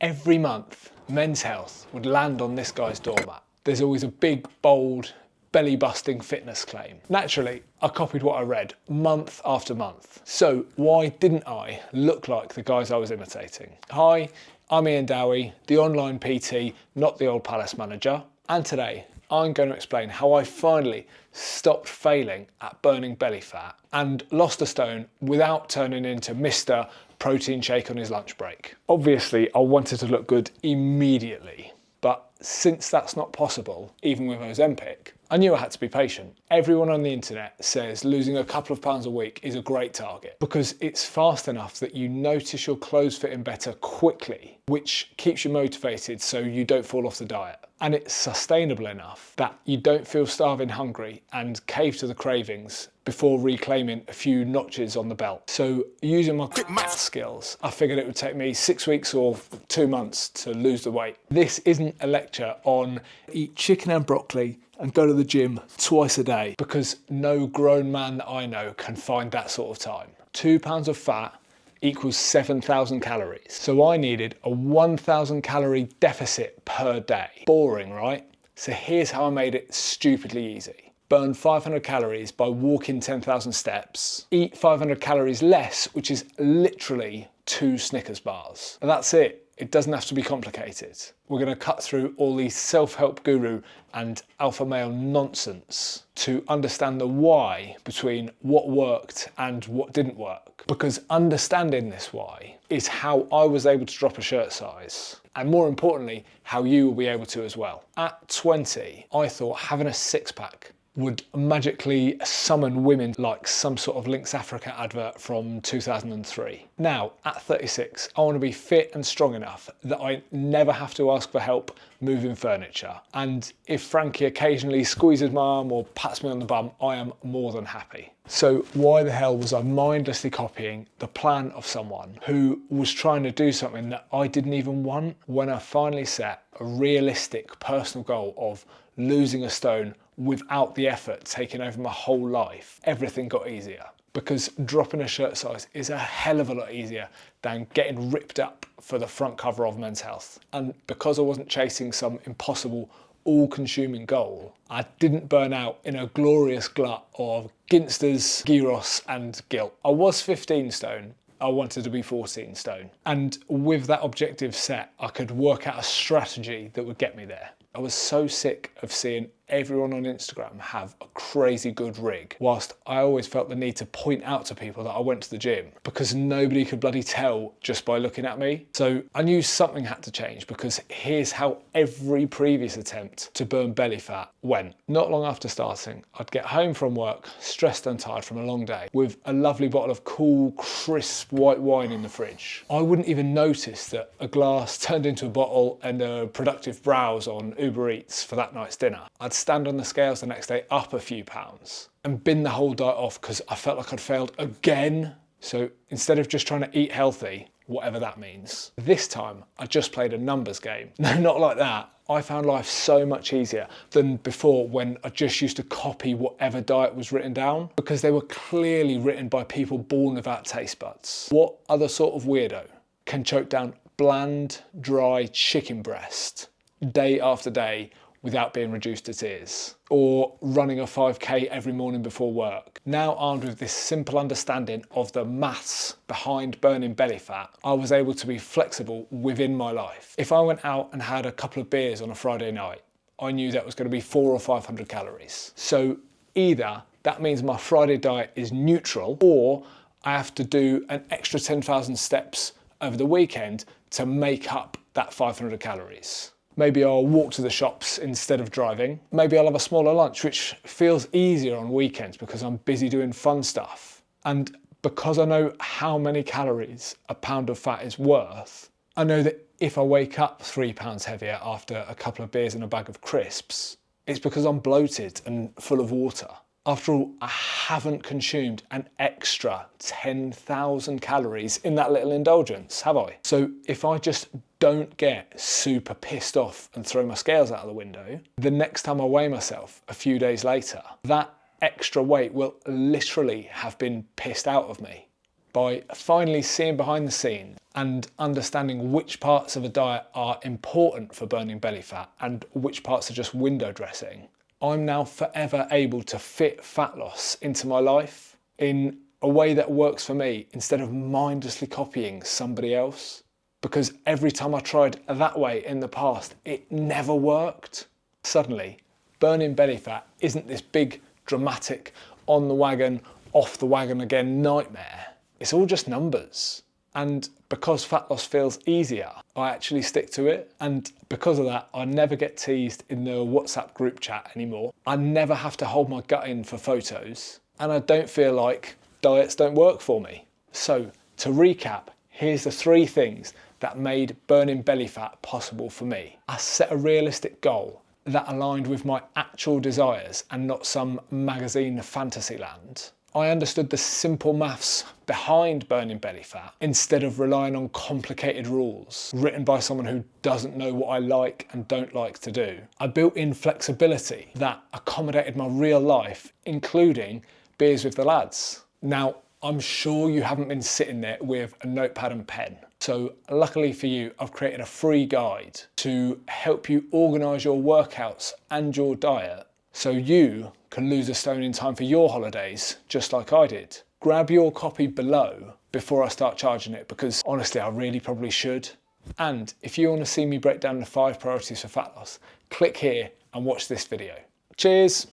Every month, Men's Health would land on this guy's doormat. There's always a big, bold, belly-busting fitness claim. Naturally, I copied what I read month after month. So why didn't I look like the guys I was imitating? Hi, I'm Ian Dowie, the online PT, not the old Palace manager. And today, I'm going to explain how I finally stopped failing at burning belly fat and lost a stone without turning into Mr. Protein shake on his lunch break. Obviously, I wanted to look good immediately, but since that's not possible, even with Ozempic, I knew I had to be patient. Everyone on the internet says losing a couple of pounds a week is a great target because it's fast enough that you notice your clothes fitting better quickly, which keeps you motivated so you don't fall off the diet. And it's sustainable enough that you don't feel starving hungry and cave to the cravings before reclaiming a few notches on the belt. So using my quick math skills, I figured it would take me 6 weeks or 2 months to lose the weight. This isn't a lecture on eat chicken and broccoli and go to the gym twice a day, because no grown man that I know can find that sort of time. 2 pounds of fat equals 7,000 calories. So I needed a 1,000 calorie deficit per day. Boring, right? So here's how I made it stupidly easy. Burn 500 calories by walking 10,000 steps. Eat 500 calories less, which is literally 2 Snickers bars. And that's it. It doesn't have to be complicated. We're going to cut through all the self-help guru and alpha male nonsense to understand the why between what worked and what didn't work. Because understanding this why is how I was able to drop a shirt size. And more importantly, how you will be able to as well. At 20, I thought having a six-pack would magically summon women like some sort of Lynx Africa advert from 2003. Now, at 36, I want to be fit and strong enough that I never have to ask for help moving furniture. And if Frankie occasionally squeezes my arm or pats me on the bum, I am more than happy. So why the hell was I mindlessly copying the plan of someone who was trying to do something that I didn't even want? When I finally set a realistic personal goal of losing a stone without the effort taking over my whole life, everything got easier. Because dropping a shirt size is a hell of a lot easier than getting ripped up for the front cover of Men's Health. And because I wasn't chasing some impossible, all-consuming goal, I didn't burn out in a glorious glut of ginsters, gyros and guilt. I was 15 stone. I wanted to be 14 stone. And with that objective set, I could work out a strategy that would get me there. I was so sick of seeing everyone on Instagram have a crazy good rig, whilst I always felt the need to point out to people that I went to the gym because nobody could bloody tell just by looking at me. So I knew something had to change, because here's how every previous attempt to burn belly fat went. Not long after starting, I'd get home from work, stressed and tired from a long day, with a lovely bottle of cool, crisp white wine in the fridge. I wouldn't even notice that a glass turned into a bottle and a productive browse on Uber Eats for that night's dinner. I'd stand on the scales the next day up a few pounds and bin the whole diet off because I felt like I'd failed again. So instead of just trying to eat healthy, whatever that means, this time I just played a numbers game. No, not like that. I found life so much easier than before, when I just used to copy whatever diet was written down, because they were clearly written by people born without taste buds. What other sort of weirdo can choke down bland, dry chicken breast day after day without being reduced to tears? Or running a 5K every morning before work? Now armed with this simple understanding of the maths behind burning belly fat, I was able to be flexible within my life. If I went out and had a couple of beers on a Friday night, I knew that was going to be 400 or 500 calories. So either that means my Friday diet is neutral, or I have to do an extra 10,000 steps over the weekend to make up that 500 calories. Maybe I'll walk to the shops instead of driving. Maybe I'll have a smaller lunch, which feels easier on weekends because I'm busy doing fun stuff. And because I know how many calories a pound of fat is worth, I know that if I wake up 3 pounds heavier after a couple of beers and a bag of crisps, it's because I'm bloated and full of water. After all, I haven't consumed an extra 10,000 calories in that little indulgence, have I? So if I just don't get super pissed off and throw my scales out of the window, the next time I weigh myself a few days later, that extra weight will literally have been pissed out of me. by finally seeing behind the scenes and understanding which parts of a diet are important for burning belly fat and which parts are just window dressing, I'm now forever able to fit fat loss into my life in a way that works for me instead of mindlessly copying somebody else. Because every time I tried that way in the past, it never worked. Suddenly, burning belly fat isn't this big, dramatic, on the wagon, off the wagon again nightmare. It's all just numbers. And because fat loss feels easier, I actually stick to it. And because of that, I never get teased in the WhatsApp group chat anymore. I never have to hold my gut in for photos. And I don't feel like diets don't work for me. So to recap, here's the 3 things that made burning belly fat possible for me. I set a realistic goal that aligned with my actual desires and not some magazine fantasy land. I understood the simple maths behind burning belly fat instead of relying on complicated rules written by someone who doesn't know what I like and don't like to do. I built in flexibility that accommodated my real life, including beers with the lads. Now, I'm sure you haven't been sitting there with a notepad and pen. So luckily for you, I've created a free guide to help you organise your workouts and your diet so you can lose a stone in time for your holidays, just like I did. Grab your copy below before I start charging it, because honestly, I really probably should. And if you want to see me break down the 5 priorities for fat loss, click here and watch this video. Cheers.